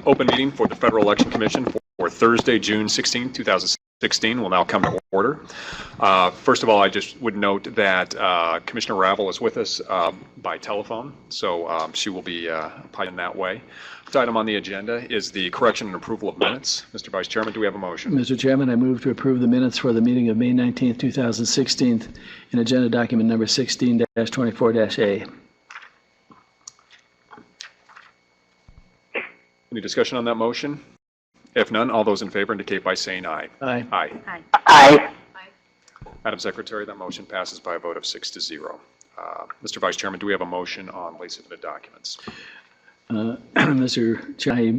open meeting for the Federal Election Commission for Thursday, June 16, 2016 will now come to order. First of all, I just would note that Commissioner Ravel is with us by telephone, so she will be in that way. The item on the agenda is the correction and approval of minutes. Mr. Vice Chairman, do we have a motion? Mr. Chairman, I move to approve the minutes for the meeting of May 19, 2016 in agenda document number 16-24-A. Any discussion on that motion? If none, all those in favor indicate by saying aye. Aye. Aye. Aye. Aye. Madam Secretary, that motion passes by a vote of 6-0. Mr. Vice Chairman, do we have a motion on late submitted documents? Mr. Chair, I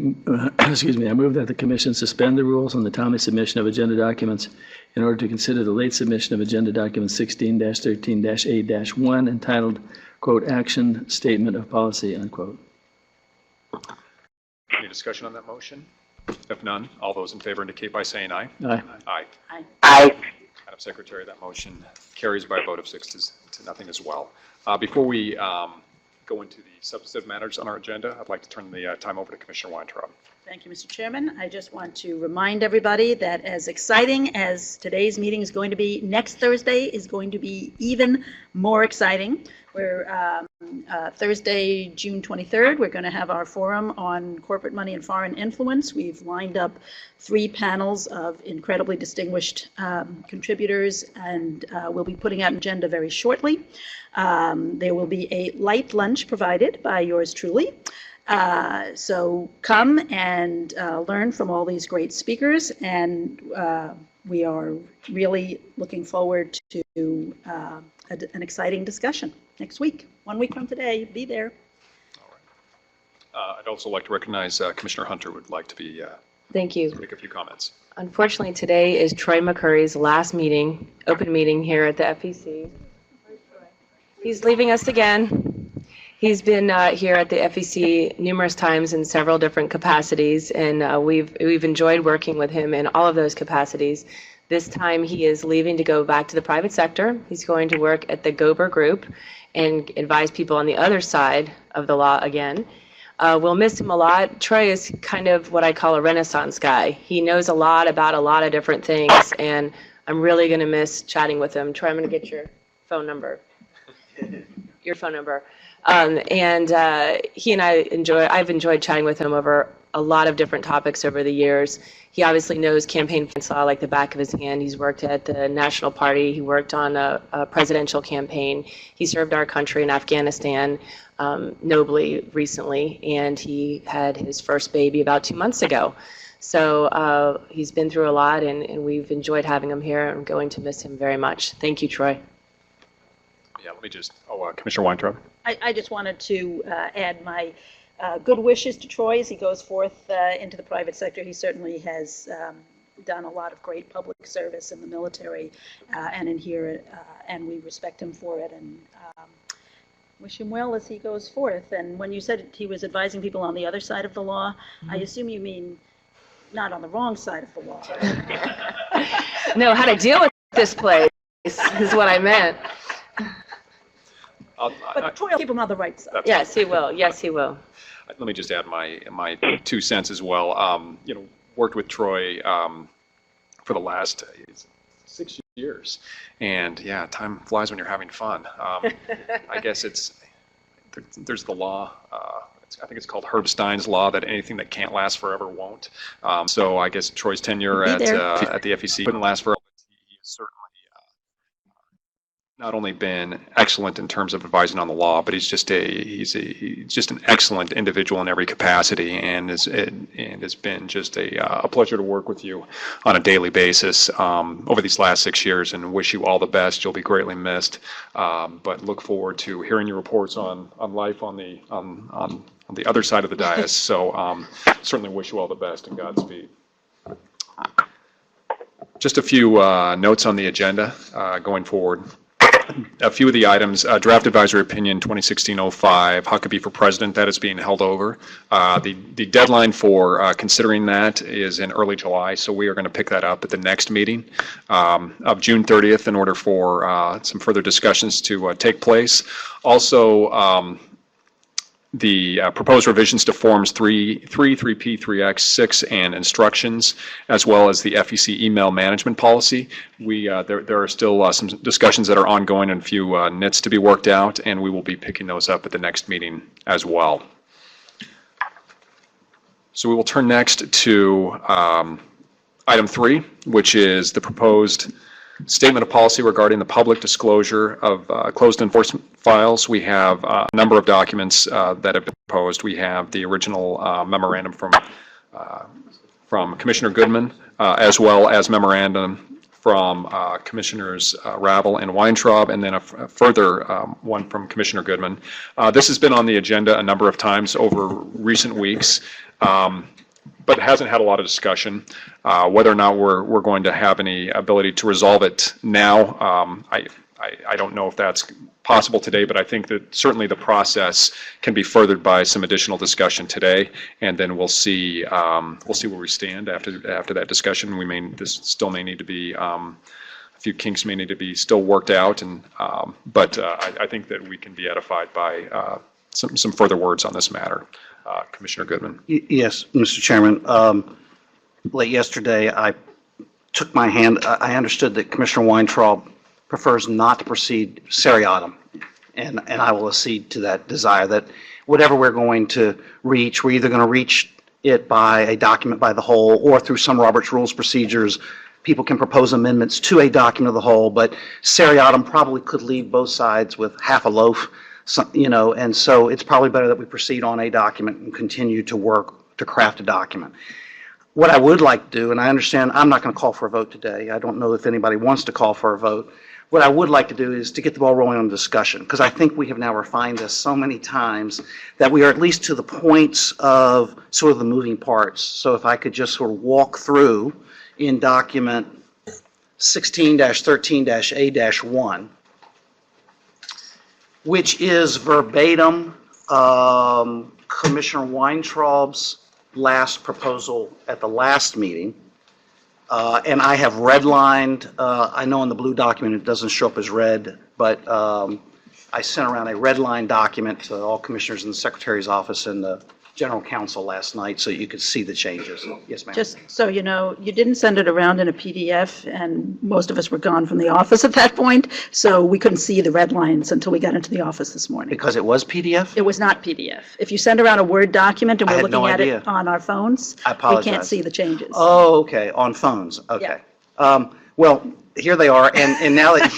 move that the Commission suspend the rules on the timely submission of agenda documents in order to consider the late submission of agenda document 16-13-A-1 entitled, quote, Action Statement of Policy, unquote. Any discussion on that motion? If none, all those in favor indicate by saying aye. Aye. Aye. Aye. Aye. Madam Secretary, that motion carries by a vote of 6-0 as well. Before we go into the substantive matters on our agenda, I'd like to turn the time over to Commissioner Weintraub. Thank you, Mr. Chairman. I just want to remind everybody that as exciting as today's meeting is going to be, next Thursday is going to be even more exciting. We're Thursday, June 23rd, we're going to have our forum on corporate money and foreign influence. We've lined up 3 panels of incredibly distinguished contributors, and we'll be putting out an agenda very shortly. There will be a light lunch provided by yours truly. So come and learn from all these great speakers, and we are really looking forward to an exciting discussion next week. 1 week from today, be there. All right. I'd also like to recognize Commissioner Hunter would like to be Thank you. make a few comments. Unfortunately, today is Troy McCurry's last meeting, open meeting here at the FEC. He's leaving us again. He's been here at the FEC numerous times in several different capacities, and we've enjoyed working with him in all of those capacities. This time he is leaving to go back to the private sector. He's going to work at the Gober Group and advise people on the other side of the law again. We'll miss him a lot. Troy is kind of what I call a Renaissance guy. He knows a lot about a lot of different things, and I'm really going to miss chatting with him. Troy, I'm going to get your phone number. He and I've enjoyed chatting with him over a lot of different topics over the years. He obviously knows campaign finance law like the back of his hand. He's worked at the National Party. He worked on a presidential campaign. He served our country in Afghanistan nobly recently, and he had his first baby about 2 months ago. So he's been through a lot, and we've enjoyed having him here. I'm going to miss him very much. Thank you, Troy. Yeah, let me just, Commissioner Weintraub. I just wanted to add my good wishes to Troy as he goes forth into the private sector. He certainly has done a lot of great public service in the military and in here, and we respect him for it, and wish him well as he goes forth. And when you said he was advising people on the other side of the law, I assume you mean not on the wrong side of the law. No, how to deal with this place is what I meant. But Troy will keep him on the right side. Yes, he will. Yes, he will. Let me just add my 2 cents as well. Worked with Troy for the last 6 years, and yeah, time flies when you're having fun. I guess there's the law. I think it's called Herb Stein's law that anything that can't last forever won't. So I guess Troy's tenure at the FEC couldn't last forever. He has certainly not only been excellent in terms of advising on the law, but he's just an excellent individual in every capacity, and has been just a pleasure to work with you on a daily basis over these last 6 years, and wish you all the best. You'll be greatly missed, but look forward to hearing your reports on life on the other side of the dais. So certainly wish you all the best and Godspeed. Just a few notes on the agenda going forward. A few of the items, draft advisory opinion 2016-05, Huckabee for president, that is being held over. The deadline for considering that is in early July, so we are going to pick that up at the next meeting of June 30th in order for some further discussions to take place. Also, proposed revisions to Forms 3, 3P, 3X, 6, and instructions, as well as the FEC email management policy. There are still some discussions that are ongoing and a few nits to be worked out, and we will be picking those up at the next meeting as well. So we will turn next to item 3, which is the proposed statement of policy regarding the public disclosure of closed enforcement files. We have a number of documents that have been proposed. We have the original memorandum from Commissioner Goodman, as well as memorandum from Commissioners Ravel and Weintraub, and then a further one from Commissioner Goodman. This has been on the agenda a number of times over recent weeks, but it hasn't had a lot of discussion. Whether or not we're going to have any ability to resolve it now, I don't know if that's possible today, but I think that certainly the process can be furthered by some additional discussion today, and then we'll see where we stand after that discussion. This still may need to be a few kinks may need to be still worked out, and but I think that we can be edified by some further words on this matter. Commissioner Goodman. Yes, Mr. Chairman. Late yesterday, I took my hand. I understood that Commissioner Weintraub prefers not to proceed seriatim, and I will accede to that desire that whatever we're going to reach, we're either going to reach it by a document by the whole or through some Robert's Rules procedures. People can propose amendments to a document of the whole, but seriatim probably could leave both sides with half a loaf. And so it's probably better that we proceed on a document and continue to work to craft a document. What I would like to do, and I understand I'm not going to call for a vote today. I don't know if anybody wants to call for a vote. What I would like to do is to get the ball rolling on the discussion, because I think we have now refined this so many times that we are at least to the points of sort of the moving parts. So if I could just sort of walk through in document 16-13-A-1, which is verbatim Commissioner Weintraub's last proposal at the last meeting. And I have redlined, I know in the blue document it doesn't show up as red, but I sent around a redline document to all commissioners in the Secretary's office and the General Counsel last night so you could see the changes. Yes, ma'am. Just so you know, you didn't send it around in a PDF, and most of us were gone from the office at that point, so we couldn't see the red lines until we got into the office this morning. Because it was PDF? It was not PDF. If you send around a Word document and I we're had no looking at idea. it on our phones, I we apologize. can't see the changes. Oh, okay, on phones, okay. Well, here they are, and now that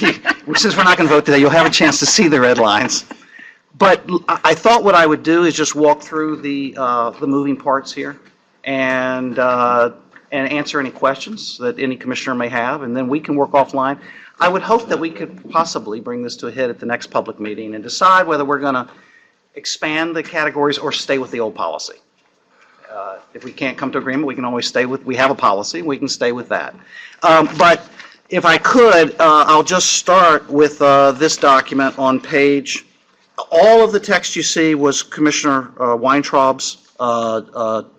since we're not going to vote today, you'll have a chance to see the red lines. But I thought what I would do is just walk through the moving parts here and answer any questions that any commissioner may have, and then we can work offline. I would hope that we could possibly bring this to a head at the next public meeting and decide whether we're going to expand the categories or stay with the old policy. If we can't come to agreement, we can always we have a policy, we can stay with that. But if I could, I'll just start with this document on page. All of the text you see was Commissioner Weintraub's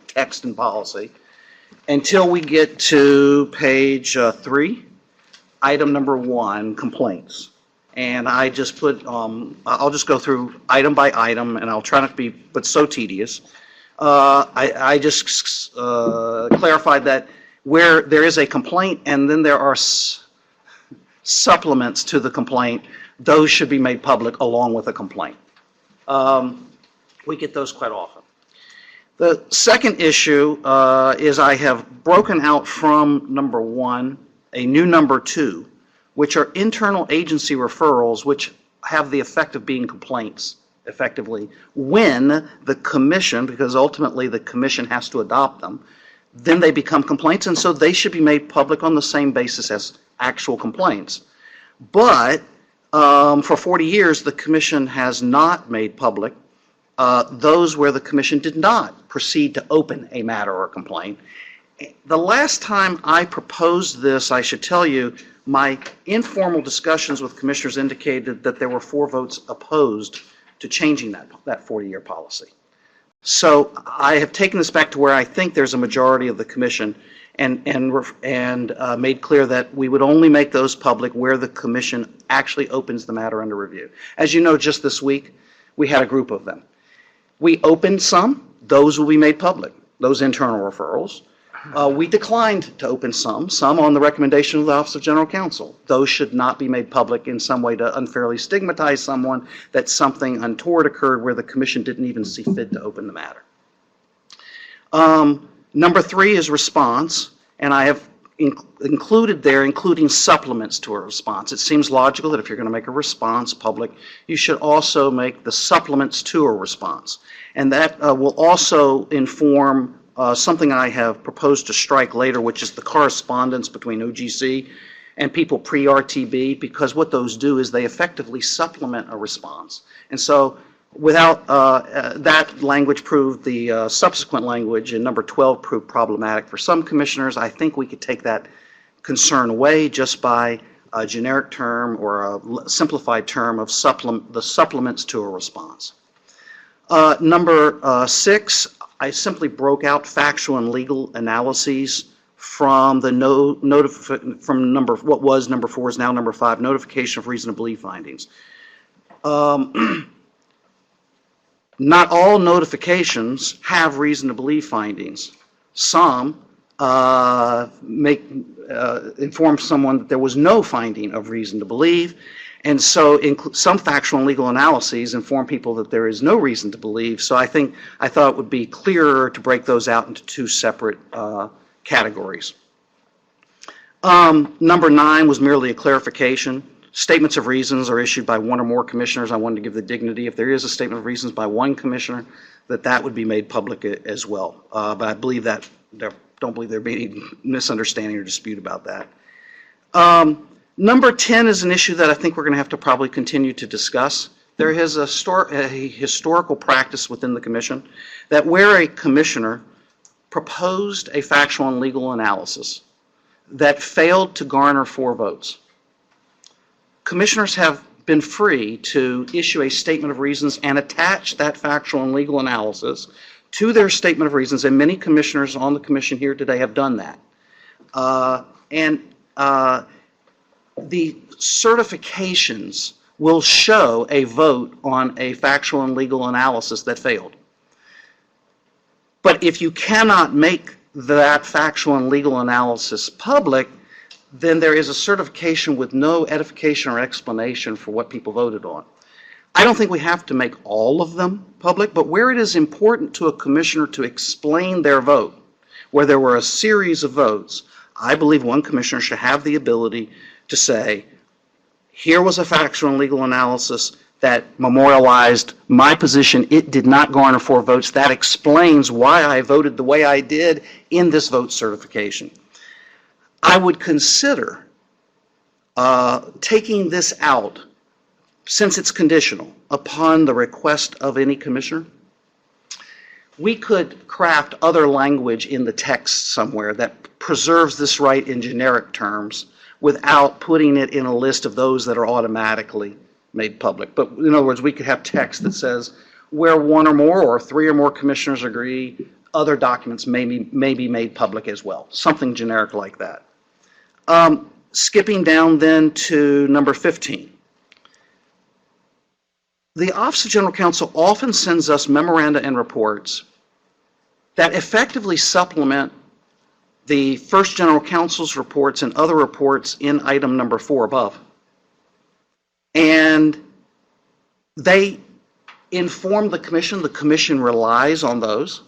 text and policy until we get to page 3, item number 1, complaints. And I just put, I'll just go through item by item, and I'll try not to be, but so tedious. I just clarified that where there is a complaint and then there are supplements to the complaint, those should be made public along with a complaint. We get those quite often. The second issue is I have broken out from number 1 a new number 2, which are internal agency referrals, which have the effect of being complaints, effectively, when the commission, because ultimately the commission has to adopt them, then they become complaints, and so they should be made public on the same basis as actual complaints. But for 40 years, the commission has not made public those where the commission did not proceed to open a matter or a complaint. The last time I proposed this, I should tell you, my informal discussions with commissioners indicated that there were 4 votes opposed to changing that 40-year policy. So I have taken this back to where I think there's a majority of the commission and made clear that we would only make those public where the commission actually opens the matter under review. As you know, just this week, we had a group of them. We opened some. Those will be made public, those internal referrals. We declined to open some on the recommendation of the Office of General Counsel. Those should not be made public in some way to unfairly stigmatize someone that something untoward occurred where the commission didn't even see fit to open the matter. Number 3 is response, and I have included there, including supplements to a response. It seems logical that if you're going to make a response public, you should also make the supplements to a response. And that will also inform something I have proposed to strike later, which is the correspondence between OGC and people pre-RTB, because what those do is they effectively supplement a response. And so without that language proved the subsequent language in number 12 proved problematic for some commissioners. I think we could take that concern away just by a generic term or a simplified term of the supplements to a response. Number 6, I simply broke out factual and legal analyses from the what was number 4 is now number 5, notification of reason to believe findings. Not all notifications have reason to believe findings. Some inform someone that there was no finding of reason to believe, and so some factual and legal analyses inform people that there is no reason to believe. So I thought it would be clearer to break those out into 2 separate categories. Number 9 was merely a clarification. Statements of reasons are issued by 1 or more commissioners. I wanted to give the dignity, if there is a statement of reasons by 1 commissioner, that would be made public as well. But I believe that, don't believe there be any misunderstanding or dispute about that. Number 10 is an issue that I think we're going to have to probably continue to discuss. There is a historical practice within the commission that where a commissioner proposed a factual and legal analysis that failed to garner 4 votes, commissioners have been free to issue a statement of reasons and attach that factual and legal analysis to their statement of reasons, and many commissioners on the commission here today have done that. The certifications will show a vote on a factual and legal analysis that failed. But if you cannot make that factual and legal analysis public, then there is a certification with no edification or explanation for what people voted on. I don't think we have to make all of them public, but where it is important to a commissioner to explain their vote, where there were a series of votes, I believe 1 commissioner should have the ability to say, here was a factual and legal analysis that memorialized my position. It did not garner 4 votes. That explains why I voted the way I did in this vote certification. I would consider taking this out, since it's conditional, upon the request of any commissioner. We could craft other language in the text somewhere that preserves this right in generic terms without putting it in a list of those that are automatically made public. But in other words, we could have text that says where 1 or more or 3 or more commissioners agree, other documents may be made public as well. Something generic like that. Skipping down then to number 15. The Office of General Counsel often sends us memoranda and reports that effectively supplement the First General Counsel's reports and other reports in item number 4 above. And they inform the commission relies on those,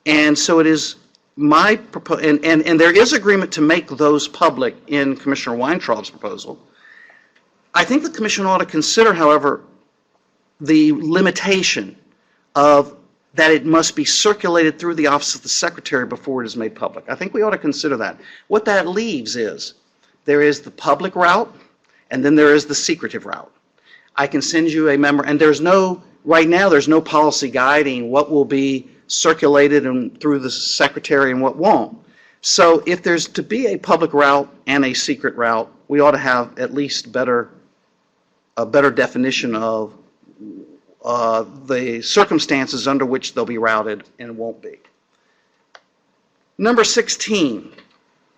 and so it is my proposal, and there is agreement to make those public in Commissioner Weintraub's proposal. I think the commission ought to consider, however, the limitation of that it must be circulated through the Office of the Secretary before it is made public. I think we ought to consider that. What that leaves is there is the public route, and then there is the secretive route. I can send you a memo, and right now there's no policy guiding what will be circulated and through the Secretary and what won't. So if there's to be a public route and a secret route, we ought to have at least a better definition of the circumstances under which they'll be routed and won't be. Number 16,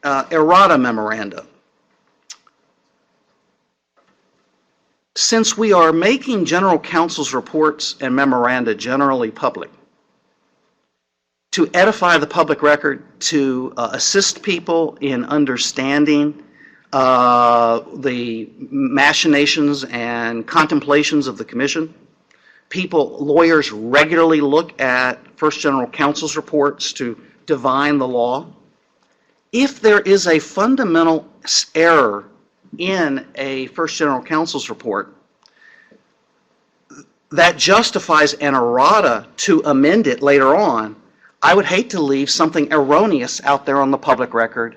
errata memoranda. since we are making general counsel's reports and memoranda generally public, to edify the public record, to assist people in understanding the machinations and contemplations of the commission. Lawyers regularly look at first general counsel's reports to divine the law. If there is a fundamental error in a first general counsel's report that justifies an errata to amend it later on, I would hate to leave something erroneous out there on the public record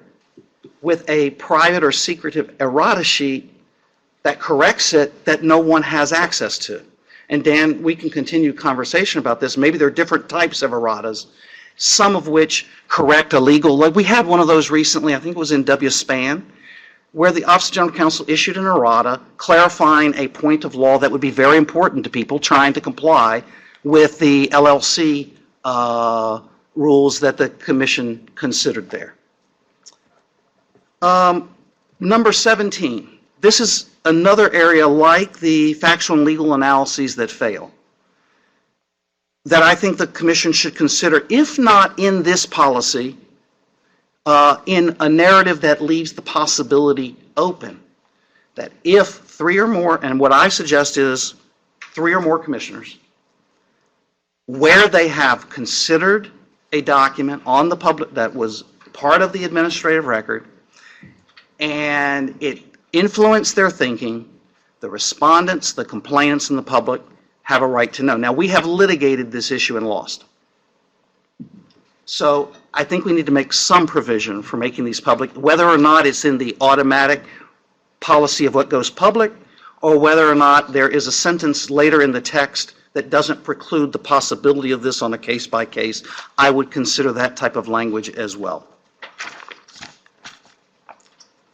with a private or secretive errata sheet that corrects it that no one has access to. And Dan, we can continue conversation about this. Maybe there are different types of erratas, some of which correct a legal, like we had one of those recently, I think it was in W-SPAN, where the Office of General Counsel issued an errata clarifying a point of law that would be very important to people trying to comply with the LLC rules that the commission considered there. Number 17, this is another area like the factual and legal analyses that fail, that I think the commission should consider, if not in this policy, in a narrative that leaves the possibility open, that if 3 or more, and what I suggest is 3 or more commissioners, where they have considered a document on the public that was part of the administrative record, and it influenced their thinking, the respondents, the complainants, and the public have a right to know. Now, we have litigated this issue and lost. So I think we need to make some provision for making these public, whether or not it's in the automatic policy of what goes public, or whether or not there is a sentence later in the text that doesn't preclude the possibility of this on a case-by-case. I would consider that type of language as well.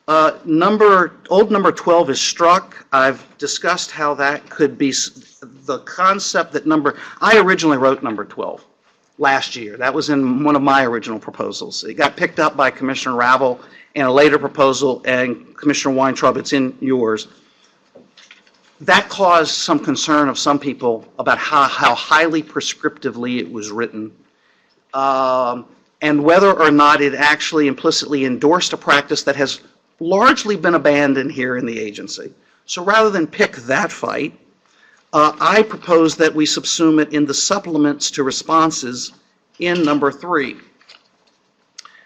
Old number 12 is struck. I've discussed how that could be the concept that I originally wrote number 12 last year. That was in one of my original proposals. It got picked up by Commissioner Ravel in a later proposal, and Commissioner Weintraub, it's in yours. That caused some concern of some people about how highly prescriptively it was written, and whether or not it actually implicitly endorsed a practice that has largely been abandoned here in the agency. So rather than pick that fight, I propose that we subsume it in the supplements to responses in number 3.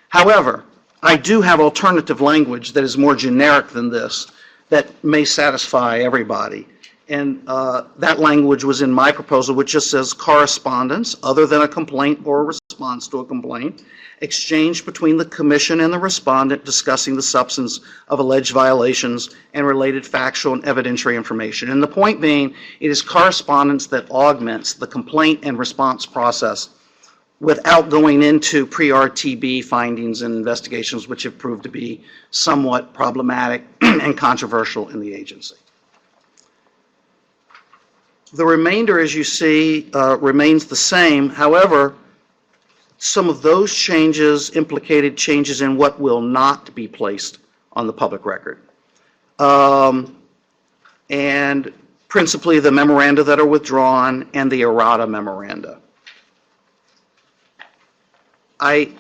However, I do have alternative language that is more generic than this that may satisfy everybody. And that language was in my proposal, which just says correspondence other than a complaint or a response to a complaint, exchanged between the commission and the respondent discussing the substance of alleged violations and related factual and evidentiary information. And the point being, it is correspondence that augments the complaint and response process without going into pre-RTB findings and investigations, which have proved to be somewhat problematic and controversial in the agency. The remainder, as you see, remains the same. However, some of those changes implicated changes in what will not be placed on the public record. And principally the memoranda that are withdrawn and the errata memoranda. I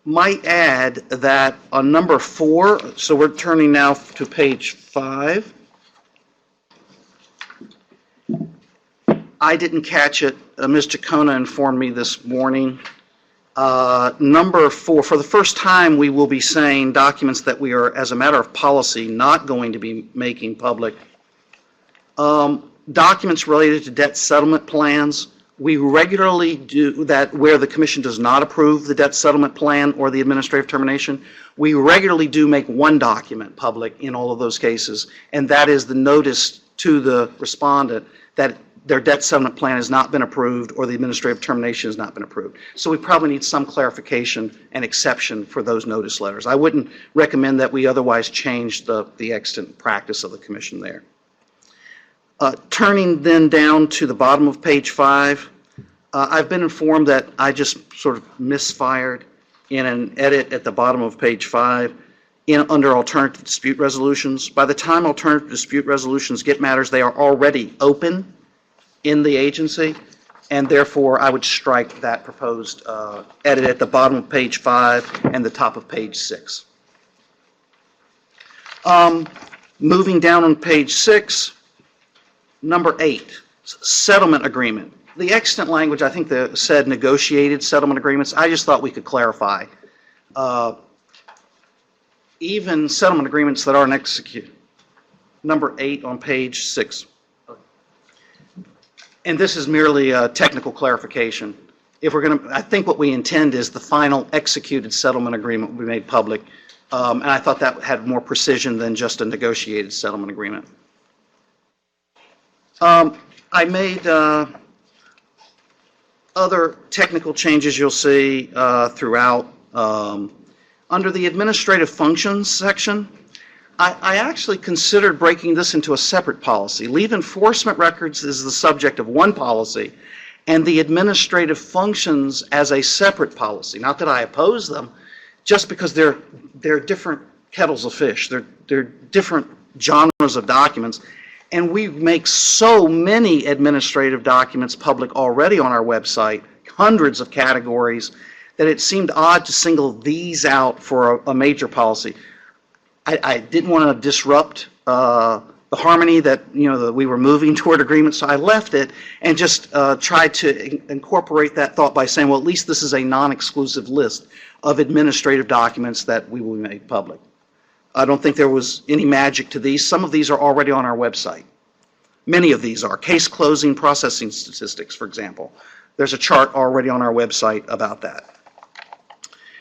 might add that on number 4, so we're turning now to page 5. I didn't catch it. Ms. Jacona informed me this morning. Number 4, for the first time, we will be saying documents that we are, as a matter of policy, not going to be making public. Documents related to debt settlement plans, we regularly do that where the commission does not approve the debt settlement plan or the administrative termination. We regularly do make one document public in all of those cases, and that is the notice to the respondent that their debt settlement plan has not been approved or the administrative termination has not been approved. So we probably need some clarification and exception for those notice letters. I wouldn't recommend that we otherwise change the extant practice of the commission there. Turning then down to the bottom of page 5, I've been informed that I just sort of misfired in an edit at the bottom of page 5. under alternative dispute resolutions. By the time alternative dispute resolutions get matters, they are already open in the agency, and therefore I would strike that proposed edit at the bottom of page 5 and the top of page 6. Moving down on page 6, number 8, settlement agreement. The extant language, I think, said negotiated settlement agreements. I just thought we could clarify. Even settlement agreements that aren't executed. Number 8 on page 6. And this is merely a technical clarification. If we're going to, I think what we intend is the final executed settlement agreement will be made public. And I thought that had more precision than just a negotiated settlement agreement. I made other technical changes you'll see throughout. Under the administrative functions section, I actually considered breaking this into a separate policy. Leave enforcement records is the subject of one policy, and the administrative functions as a separate policy. Not that I oppose them, just because they're different kettles of fish. They're different genres of documents, and we make so many administrative documents public already on our website, hundreds of categories, that it seemed odd to single these out for a major policy. I didn't want to disrupt the harmony that that we were moving toward agreement, so I left it and just tried to incorporate that thought by saying, well, at least this is a non-exclusive list of administrative documents that we will make public. I don't think there was any magic to these. Some of these are already on our website. Many of these are. Case closing processing statistics, for example. There's a chart already on our website about that.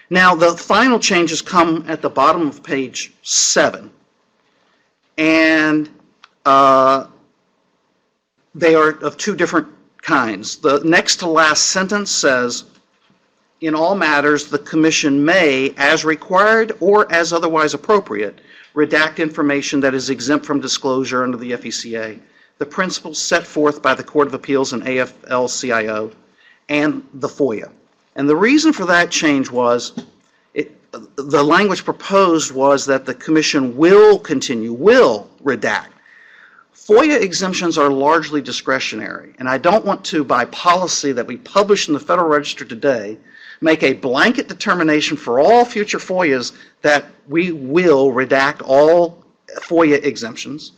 Now, the final changes come at the bottom of page 7, and they are of two different kinds. The next to last sentence says, in all matters, the Commission may, as required or as otherwise appropriate, redact information that is exempt from disclosure under the FECA, the principles set forth by the Court of Appeals and AFL-CIO, and the FOIA. And the reason for that change was, the language proposed was that the Commission will redact. FOIA exemptions are largely discretionary, and I don't want to, by policy that we publish in the Federal Register today, make a blanket determination for all future FOIAs that we will redact all FOIA exemptions.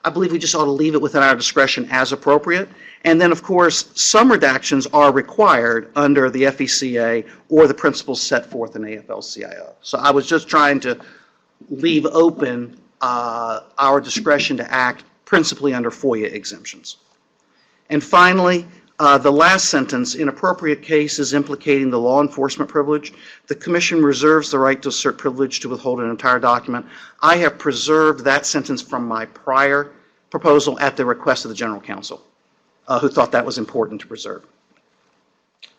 I believe we just ought to leave it within our discretion as appropriate. And then, of course, some redactions are required under the FECA or the principles set forth in AFL-CIO. So I was just trying to leave open our discretion to act principally under FOIA exemptions. And finally, the last sentence, in appropriate cases implicating the law enforcement privilege, the Commission reserves the right to assert privilege to withhold an entire document. I have preserved that sentence from my prior proposal at the request of the General Counsel, who thought that was important to preserve.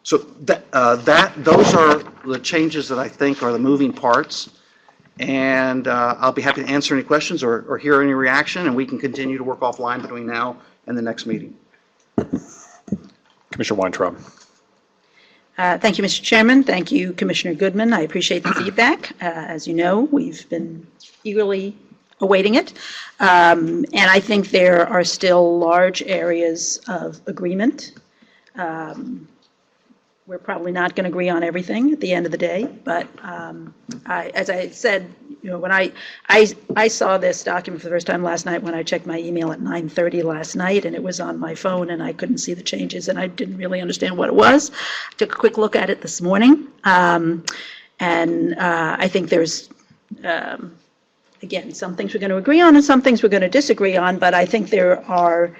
So those are the changes that I think are the moving parts. And I'll be happy to answer any questions or hear any reaction, and we can continue to work offline between now and the next meeting. Commissioner Weintraub. Thank you, Mr. Chairman. Thank you, Commissioner Goodman. I appreciate the feedback. As you know, we've been eagerly awaiting it. And I think there are still large areas of agreement. We're probably not going to agree on everything at the end of the day, but as I said, when I saw this document for the first time last night when I checked my email at 9:30 last night, and it was on my phone, and I couldn't see the changes, and I didn't really understand what it was. I took a quick look at it this morning, and I think there's, again, some things we're going to agree on and some things we're going to disagree on, but I think there are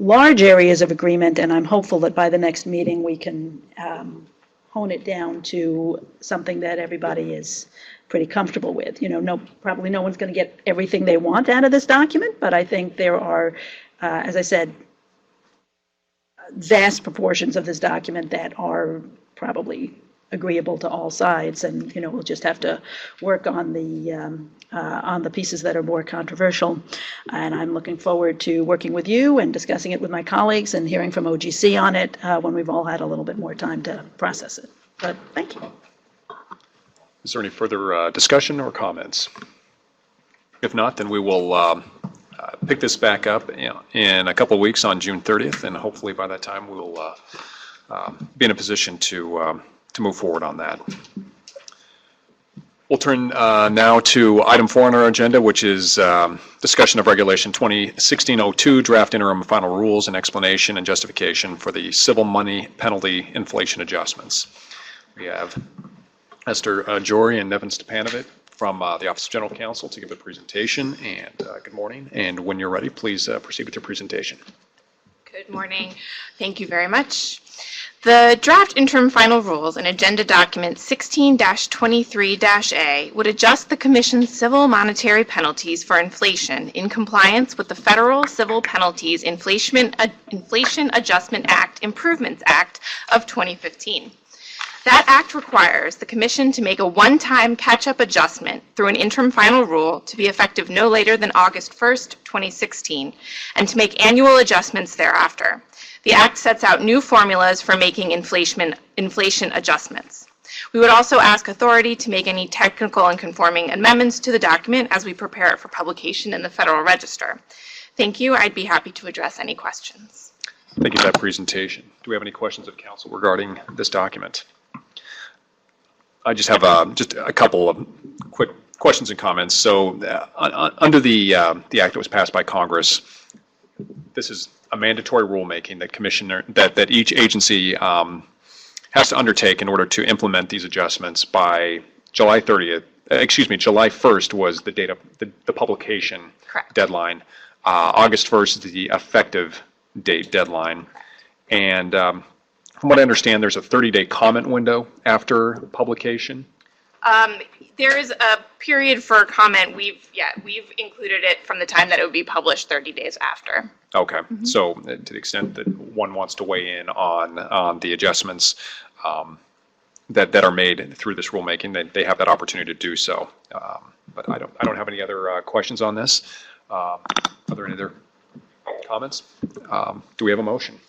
large areas of agreement, and I'm hopeful that by the next meeting we can hone it down to something that everybody is pretty comfortable with. Probably no one's going to get everything they want out of this document, but I think there are, as I said, vast proportions of this document that are probably agreeable to all sides, and we'll just have to work on the pieces that are more controversial. And I'm looking forward to working with you and discussing it with my colleagues and hearing from OGC on it when we've all had a little bit more time to process it. But thank you. Is there any further discussion or comments? If not, then we will pick this back up in a couple of weeks on June 30th, and hopefully by that time we'll be in a position to move forward on that. We'll turn now to item 4 on our agenda, which is discussion of Regulation 2016-02, draft interim final rules and explanation and justification for the civil money penalty inflation adjustments. We have Esther Jory and Nevin Stepanovic from the Office of General Counsel to give a presentation. And good morning. And when you're ready, please proceed with your presentation. Good morning. Thank you very much. The draft interim final rules in Agenda Document 16-23-A would adjust the Commission's civil monetary penalties for inflation in compliance with the Federal Civil Penalties Inflation Adjustment Act Improvements Act of 2015. That act requires the Commission to make a one-time catch-up adjustment through an interim final rule to be effective no later than August 1st, 2016, and to make annual adjustments thereafter. The Act sets out new formulas for making inflation adjustments. We would also ask authority to make any technical and conforming amendments to the document as we prepare it for publication in the Federal Register. Thank you. I'd be happy to address any questions. Thank you for that presentation. Do we have any questions of council regarding this document? I just have just a couple of quick questions and comments. So under the act that was passed by Congress, this is a mandatory rulemaking that each agency has to undertake in order to implement these adjustments by July 1st was the date of the publication Correct. deadline. August 1st is the effective date deadline. And from what I understand, there's a 30-day comment window after publication. There is a period for comment. We've included it from the time that it would be published 30 days after. Okay, so to the extent that one wants to weigh in on the adjustments that are made through this rulemaking, they have that opportunity to do so. But I don't have any other questions on this. Are there any other comments? Do we have a motion?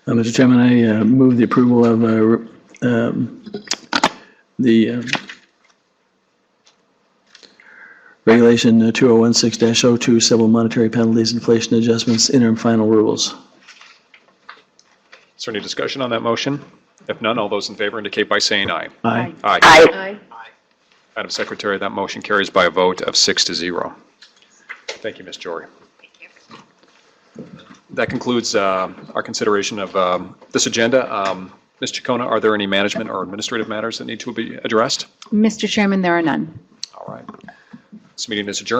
Mr. Chairman, I move the approval of the Regulation 2016-02 Civil Monetary Penalties Inflation Adjustments Interim Final Rules. Is there any discussion on that motion? If none, all those in favor indicate by saying aye. Aye. Aye. Aye. Madam Secretary, that motion carries by a vote of 6-0. Thank you, Ms. Jory. Thank you. That concludes our consideration of this agenda. Ms. Chacona, are there any management or administrative matters that need to be addressed? Mr. Chairman, there are none. All right. This meeting is adjourned.